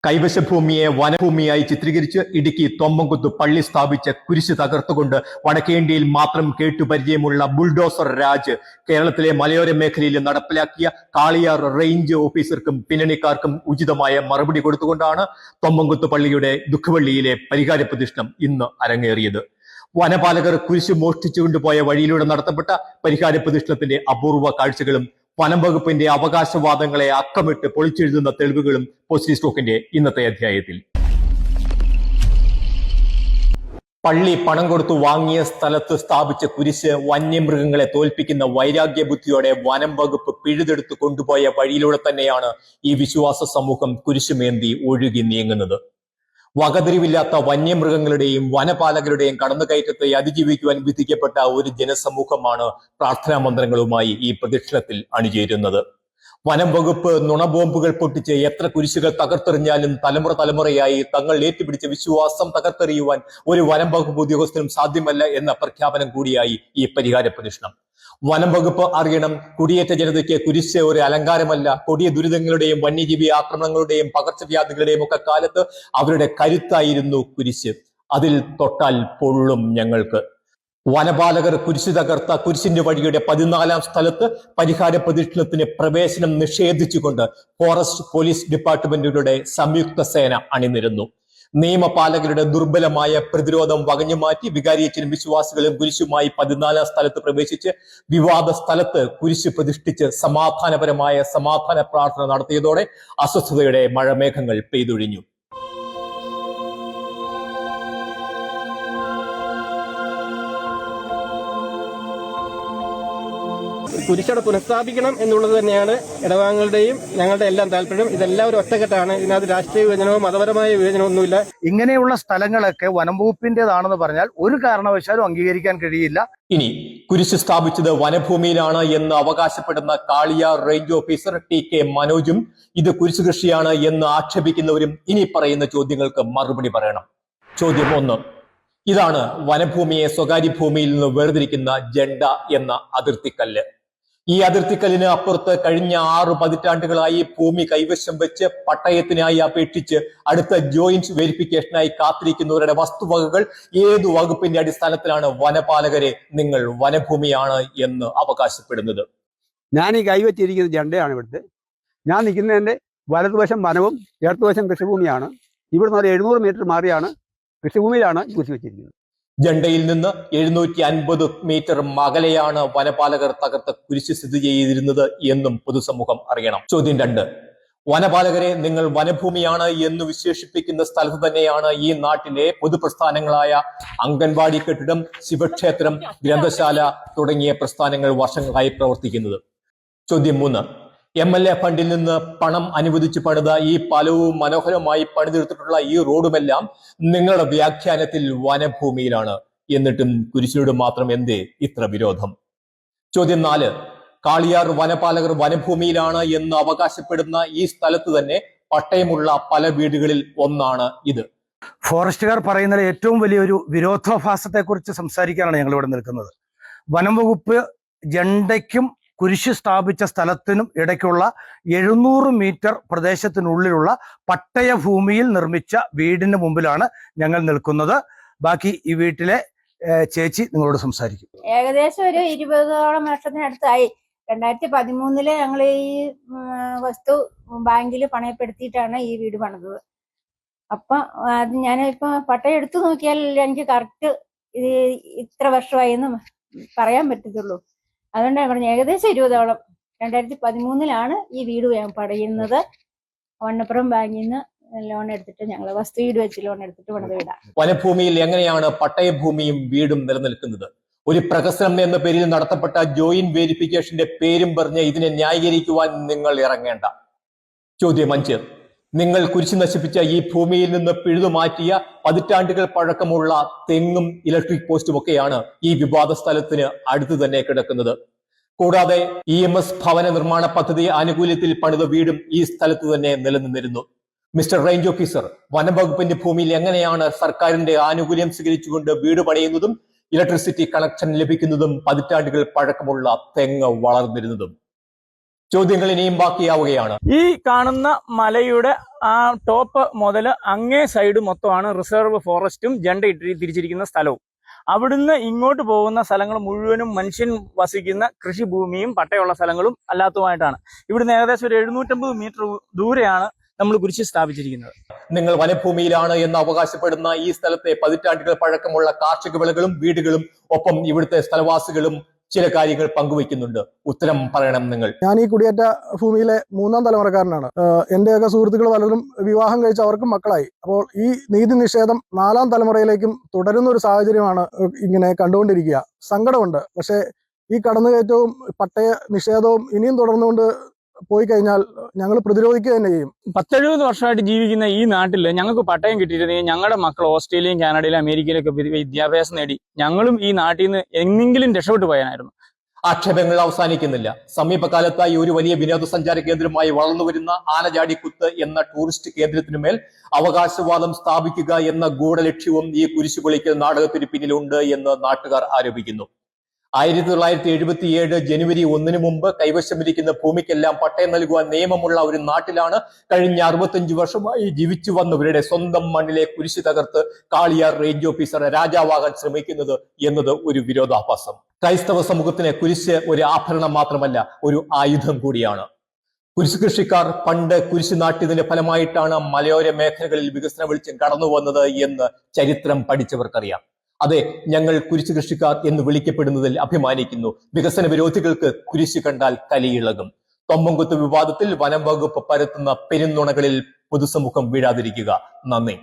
കൈവശഭൂമിയെ വനഭൂമിയായി ചിത്രീകരിച്ച് ഇടുക്കി തൊമ്മൻകുത്ത് പള്ളി സ്ഥാപിച്ച കുരിശ് തകർത്തുകൊണ്ട് വടക്കേന്ത്യയിൽ മാത്രം കേട്ടുപരിചയമുള്ള ബുൾഡോസർ രാജ് കേരളത്തിലെ മലയോര മേഖലയിൽ നടപ്പിലാക്കിയ കാളിയാർ റേഞ്ച് ഓഫീസർക്കും പിന്നണിക്കാർക്കും ഉചിതമായ മറുപടി കൊടുത്തുകൊണ്ടാണ് തൊമ്മൻകുത്ത് പള്ളിയുടെ ദുഃഖവള്ളിയിലെ പരിഹാര പ്രതിഷ്ഠം ഇന്ന് അരങ്ങേറിയത്. വനപാലകർ കുരിശ് മോഷ്ടിച്ചുകൊണ്ടുപോയ വഴിയിലൂടെ നടത്തപ്പെട്ട പരിഹാര പ്രതിഷ്ഠത്തിന്റെ അപൂർവ കാഴ്ചകളും വനം വകുപ്പിന്റെ അവകാശവാദങ്ങളെ അക്കമിട്ട് പൊളിച്ചെഴുതുന്ന തെളിവുകളും പോസ്റ്റ് സ്റ്റോക്കിന്റെ ഇന്നത്തെ അധ്യായത്തിൽ. പള്ളി പണം കൊടുത്തു വാങ്ങിയ സ്ഥലത്ത് സ്ഥാപിച്ച കുരിശ് വന്യമൃഗങ്ങളെ തോൽപ്പിക്കുന്ന വൈരാഗ്യ ബുദ്ധിയോടെ വനം വകുപ്പ് പിഴുതെടുത്ത് കൊണ്ടുപോയ വഴിയിലൂടെ തന്നെയാണ് ഈ വിശ്വാസ സമൂഹം കുരിശുമേന്തി ഒഴുകി നീങ്ങുന്നത്. വകതിരിവില്ലാത്ത വന്യമൃഗങ്ങളുടെയും വനപാലകരുടെയും കടന്നുകയറ്റത്തെ അതിജീവിക്കുവാൻ വിധിക്കപ്പെട്ട ഒരു ജനസമൂഹമാണ് പ്രാർത്ഥനാ മന്ത്രങ്ങളുമായി ഈ പ്രദക്ഷിണത്തിൽ അണിചേരുന്നത്. വനം വകുപ്പ് നുണബോംബുകൾ പൊട്ടിച്ച് എത്ര കുരിശുകൾ തകർത്തെറിഞ്ഞാലും തലമുറയായി തങ്ങൾ ഏറ്റുപിടിച്ച വിശ്വാസം തകർത്തെറിയുവാൻ ഒരു വനം വകുപ്പ് ഉദ്യോഗസ്ഥനും സാധ്യമല്ല എന്ന പ്രഖ്യാപനം കൂടിയായി ഈ പരിഹാര പ്രതിഷ്ഠം. വനം വകുപ്പ് അറിയണം, കുടിയേറ്റ ജനതയ്ക്ക് കുരിശ് ഒരു അലങ്കാരമല്ല. കൊടിയ ദുരിതങ്ങളുടെയും വന്യജീവി ആക്രമണങ്ങളുടെയും പകർച്ചവ്യാധികളുടെയും ഒക്കെ കാലത്ത് അവരുടെ കരുത്തായിരുന്നു കുരിശ്. അതിൽ തൊട്ടാൽ പൊള്ളും ഞങ്ങൾക്ക്. വനപാലകർ കുരിശ് തകർത്ത കുരിശിന്റെ വഴിയുടെ 14-ാം സ്ഥലത്ത് പരിഹാര പ്രതിഷ്ഠത്തിന് പ്രവേശനം നിഷേധിച്ചുകൊണ്ട് ഫോറസ്റ്റ് പോലീസ് ഡിപ്പാർട്ട്മെന്റുകളുടെ സംയുക്ത സേന അണിനിരന്നു. നിയമപാലകരുടെ ദുർബലമായ പ്രതിരോധം വകഞ്ഞുമാറ്റി വികാരിയച്ചനും വിശ്വാസികളും കുരിശുമായി 14-ാം സ്ഥലത്ത് പ്രവേശിച്ച് വിവാദ സ്ഥലത്ത് കുരിശ് പ്രതിഷ്ഠിച്ച് സമാധാനപരമായ സമാധാന പ്രാർത്ഥന നടത്തിയതോടെ അസ്വസ്ഥതയുടെ മഴമേഘങ്ങൾ പെയ്തൊഴിഞ്ഞു. കുരിശടെ പുനഃസ്ഥാപിക്കണം എന്നുള്ളത് തന്നെയാണ് ഇടവാങ്ങളുടെയും ഞങ്ങളുടെ എല്ലാം താല്പര്യം. ഇതെല്ലാം ഒരു ഒറ്റക്കെട്ടാണ്. ഇതിനകത്ത് രാഷ്ട്രീയ വിഭജനമോ മതപരമായ വിഭജനമോ ഒന്നുമില്ല. ഇങ്ങനെയുള്ള സ്ഥലങ്ങളൊക്കെ വനം വകുപ്പിന്റേതാണെന്ന് പറഞ്ഞാൽ ഒരു കാരണവശാലും അംഗീകരിക്കാൻ കഴിയില്ല. ഇനി കുരിശ് സ്ഥാപിച്ചത് വനഭൂമിയിലാണ് എന്ന് അവകാശപ്പെടുന്ന കാളിയാർ റേഞ്ച് ഓഫീസർ TK മനോജും ഇത് കുരിശ് കൃഷിയാണ് എന്ന് ആക്ഷേപിക്കുന്നവരും ഇനി പറയുന്ന ചോദ്യങ്ങൾക്ക് മറുപടി പറയണം. ചോദ്യം 1. ഇതാണ് വനഭൂമിയെ സ്വകാര്യ ഭൂമിയിൽ നിന്ന് വേർതിരിക്കുന്ന ജണ്ട എന്ന അതിർത്തിക്കല്ല്. ഈ അതിർത്തിക്കല്ലിന് അപ്പുറത്ത് കഴിഞ്ഞ 6 പതിറ്റാണ്ടുകളായി ഭൂമി കൈവശം വെച്ച് പട്ടയത്തിനായി അപേക്ഷിച്ച് അടുത്ത ജോയിന്റ് വെരിഫിക്കേഷനായി കാത്തിരിക്കുന്നവരുടെ വസ്തുവകകൾ ഏതു വകുപ്പിന്റെ അടിസ്ഥാനത്തിലാണ് വനപാലകരെ നിങ്ങൾ വനഭൂമിയാണ് എന്ന് അവകാശപ്പെടുന്നത്? ഞാൻ ഈ കൈവച്ചിരിക്കുന്നത് ജണ്ടയാണ്. ഇവിടുത്തെ ഞാൻ നിൽക്കുന്നതിന്റെ വലതുവശം വനവും ഇടതുവശം കൃഷിഭൂമിയാണ്. ഇവിടുന്ന് ഒരു 700 മീറ്റർ മാറിയാണ് കൃഷിഭൂമിയിലാണ് കുരിശ് വെച്ചിരിക്കുന്നത്. ജണ്ടയിൽ നിന്ന് 750 മീറ്റർ അകലെയാണ് വനപാലകർ തകർത്ത കുരിശ് സ്ഥിതി ചെയ്തിരുന്നത് എന്നും പൊതുസമൂഹം അറിയണം. ചോദ്യം 2. വനപാലകരെ നിങ്ങൾ വനഭൂമിയാണ് എന്ന് വിശേഷിപ്പിക്കുന്ന സ്ഥലത്ത് തന്നെയാണ് ഈ നാട്ടിലെ പൊതുപ്രസ്ഥാനങ്ങളായ അംഗൻവാടി കെട്ടിടം, ശിവക്ഷേത്രം, ഗ്രന്ഥശാല തുടങ്ങിയ പ്രസ്ഥാനങ്ങൾ വർഷങ്ങളായി പ്രവർത്തിക്കുന്നത്. ചോദ്യം 3. MLA ഫണ്ടിൽ നിന്ന് പണം അനുവദിച്ച് പണിത ഈ പാലവും മനോഹരമായി പണിതെടുത്തിട്ടുള്ള ഈ റോഡുമെല്ലാം നിങ്ങളുടെ വ്യാഖ്യാനത്തിൽ വനഭൂമിയിലാണ്. എന്നിട്ടും കുരിശിനോട് മാത്രം എന്തേ ഇത്ര വിരോധം? ചോദ്യം 4. കാളിയാർ വനപാലകർ വനഭൂമിയിലാണ് എന്ന് അവകാശപ്പെടുന്ന ഈ സ്ഥലത്ത് തന്നെ പട്ടയമുള്ള പല വീടുകളിൽ ഒന്നാണ് ഇത്. ഫോറസ്റ്റുകാർ പറയുന്നതിൽ ഏറ്റവും വലിയൊരു വിരോധാഭാസത്തെക്കുറിച്ച് സംസാരിക്കാനാണ് ഞങ്ങൾ ഇവിടെ നിൽക്കുന്നത്. വനം വകുപ്പ് ജണ്ടയ്ക്കും കുരിശ് സ്ഥാപിച്ച സ്ഥലത്തിനും ഇടയ്ക്കുള്ള 700 മീറ്റർ പ്രദേശത്തിനുള്ളിലുള്ള പട്ടയഭൂമിയിൽ നിർമ്മിച്ച വീടിന് മുമ്പിലാണ് ഞങ്ങൾ നിൽക്കുന്നത്. ബാക്കി ഈ വീട്ടിലെ ചേച്ചി നിങ്ങളോട് സംസാരിക്കും. ഏകദേശം ഒരു 20ഓളം വർഷത്തിനടുത്തായി. 2013 ഞങ്ങൾ ഈ വസ്തു ബാങ്കിൽ പണയപ്പെടുത്തിയിട്ടാണ് ഈ വീട് പണിതത്. അപ്പൊ അത് ഞാനിപ്പോ പട്ടയം എടുത്തു നോക്കിയാൽ എനിക്ക് കറക്റ്റ് ഇത്ര വർഷമായി എന്ന് പറയാൻ പറ്റത്തുള്ളൂ. അതുകൊണ്ടാണ് പറഞ്ഞത് ഏകദേശം 20ഓളം. 2013 ഈ വീട് പടയുന്നത്. വണ്ണപ്പുറം ബാങ്കിൽ നിന്ന് ലോൺ എടുത്തിട്ട് ഞങ്ങൾ വസ്തു വീട് വെച്ച് ലോൺ എടുത്തിട്ട് പണിത് വീടാ. വനഭൂമിയിൽ എങ്ങനെയാണ് പട്ടയഭൂമിയും വീടും നിലനിൽക്കുന്നത്? ഒരു പ്രഹസനം എന്ന പേരിൽ നടത്തപ്പെട്ട ജോയിന്റ് വെരിഫിക്കേഷന്റെ പേരും പറഞ്ഞ് ഇതിനെ ന്യായീകരിക്കുവാൻ നിങ്ങൾ ഇറങ്ങേണ്ട. ചോദ്യം 5. നിങ്ങൾ കുരിശ് നശിപ്പിച്ച ഈ ഭൂമിയിൽ നിന്ന് പിഴുതുമാറ്റിയ പതിറ്റാണ്ടുകൾ പഴക്കമുള്ള തെങ്ങും ഇലക്ട്രിക് പോസ്റ്റും ഒക്കെയാണ് ഈ വിവാദ സ്ഥലത്തിന് അടുത്ത് തന്നെ കിടക്കുന്നത്. കൂടാതെ EMS ഭവന നിർമ്മാണ പദ്ധതി ആനുകൂല്യത്തിൽ പണിത വീടും ഈ സ്ഥലത്ത് തന്നെ നിലനിന്നിരുന്നു. മിസ്റ്റർ റേഞ്ച് ഓഫീസർ, വനം വകുപ്പിന്റെ ഭൂമിയിൽ എങ്ങനെയാണ് സർക്കാരിന്റെ ആനുകൂല്യം സ്വീകരിച്ചുകൊണ്ട് വീട് പണിയുന്നതും ഇലക്ട്രിസിറ്റി കണക്ഷൻ ലഭിക്കുന്നതും പതിറ്റാണ്ടുകൾ പഴക്കമുള്ള തെങ്ങ് വളർന്നിരുന്നതും? ചോദ്യങ്ങൾ ഇനിയും ബാക്കിയാവുകയാണ്. ഈ കാണുന്ന മലയുടെ ആ ടോപ്പ് മുതൽ അങ്ങേ സൈഡ് മൊത്തമാണ് റിസർവ് ഫോറസ്റ്റും ജണ്ട ഇട്ട് തിരിച്ചിരിക്കുന്ന സ്ഥലവും. അവിടുന്ന് ഇങ്ങോട്ട് പോകുന്ന സ്ഥലങ്ങൾ മുഴുവനും മനുഷ്യൻ വസിക്കുന്ന കൃഷിഭൂമിയും പട്ടയുള്ള സ്ഥലങ്ങളും അല്ലാത്തതുമായിട്ടാണ്. ഇവിടുന്ന് ഏകദേശം ഒരു 750 മീറ്റർ ദൂരെയാണ് നമ്മൾ കുരിശ് സ്ഥാപിച്ചിരിക്കുന്നത്. നിങ്ങൾ വനഭൂമിയിലാണ് എന്ന് അവകാശപ്പെടുന്ന ഈ സ്ഥലത്തെ പതിറ്റാണ്ടുകൾ പഴക്കമുള്ള കാർഷിക വിളകളും വീടുകളും ഒപ്പം ഇവിടുത്തെ സ്ഥലവാസികളും ചില കാര്യങ്ങൾ പങ്കുവയ്ക്കുന്നുണ്ട്. ഉത്തരം പറയണം നിങ്ങൾ. ഞാൻ ഈ കുടിയേറ്റ ഭൂമിയിലെ 3ാം തലമുറക്കാരനാണ്. എന്റെയൊക്കെ സുഹൃത്തുക്കൾ പലരും വിവാഹം കഴിച്ച് അവർക്കും മക്കളായി. അപ്പോൾ ഈ നീതി നിഷേധം 4ാം തലമുറയിലേക്കും തുടരുന്ന ഒരു സാഹചര്യമാണ് ഇങ്ങനെ കണ്ടുകൊണ്ടിരിക്കുക. സങ്കടമുണ്ട്. പക്ഷേ ഈ കടന്നുകയറ്റവും പട്ടയ നിഷേധവും ഇനിയും തുടർന്നുകൊണ്ട് പോയി കഴിഞ്ഞാൽ ഞങ്ങൾ പ്രതിരോധിക്കുക തന്നെ ചെയ്യും. 10-70 വർഷമായിട്ട് ജീവിക്കുന്ന ഈ നാട്ടിൽ ഞങ്ങൾക്ക് പട്ടയം കിട്ടിയിരുന്നെങ്കിൽ ഞങ്ങളുടെ മക്കൾ ഓസ്ട്രേലിയയും കാനഡയിലും അമേരിക്കയിലൊക്കെ വിദ്യാഭ്യാസം നേടി ഞങ്ങളും ഈ നാട്ടിൽ നിന്ന് എങ്ങനെങ്കിലും രക്ഷപ്പെട്ടു പോയാനായിരുന്നു. ആക്ഷേപങ്ങൾ അവസാനിക്കുന്നില്ല. സമീപകാലത്തായി ഒരു വലിയ വിനോദസഞ്ചാര കേന്ദ്രമായി വളർന്നുവരുന്ന ആനചാടിക്കുത്ത് എന്ന ടൂറിസ്റ്റ് കേന്ദ്രത്തിനുമേൽ അവകാശവാദം സ്ഥാപിക്കുക എന്ന ഗൂഢലക്ഷ്യവും ഈ കുരിശുപൊളിക്കൽ നാടകത്തിന് പിന്നിലുണ്ട് എന്ന് നാട്ടുകാർ ആരോപിക്കുന്നു. 1977 ജനുവരി 1 മുമ്പ് കൈവശമിരിക്കുന്ന ഭൂമിക്കെല്ലാം പട്ടയം നൽകുവാൻ നിയമമുള്ള ഒരു നാട്ടിലാണ് കഴിഞ്ഞ 65 വർഷമായി ജീവിച്ചു വന്നവരുടെ സ്വന്തം മണ്ണിലെ കുരിശ് തകർത്ത് കാളിയാർ റേഞ്ച് ഓഫീസർ രാജാവാകാൻ ശ്രമിക്കുന്നത് എന്നത് ഒരു വിരോധാഭാസം. ക്രൈസ്തവ സമൂഹത്തിന് കുരിശ് ഒരു ആഭരണം മാത്രമല്ല, ഒരു ആയുധം കൂടിയാണ്. കുരിശ് കൃഷിക്കാർ പണ്ട് കുരിശ് നാട്ടിയതിന്റെ ഫലമായിട്ടാണ് മലയോര മേഖലകളിൽ വികസന വെളിച്ചം കടന്നു വന്നത് എന്ന് ചരിത്രം പഠിച്ചവർക്കറിയാം. അതെ, ഞങ്ങൾ കുരിശ് കൃഷിക്കാർ എന്ന് വിളിക്കപ്പെടുന്നതിൽ അഭിമാനിക്കുന്നു. വികസന വിരോധികൾക്ക് കുരിശ് കണ്ടാൽ കലിയിളകും. തൊമ്മൻകുത്ത് വിവാദത്തിൽ വനം വകുപ്പ് പരത്തുന്ന പെരുന്നുണകളിൽ പൊതുസമൂഹം വീഴാതിരിക്കുക. നന്ദി.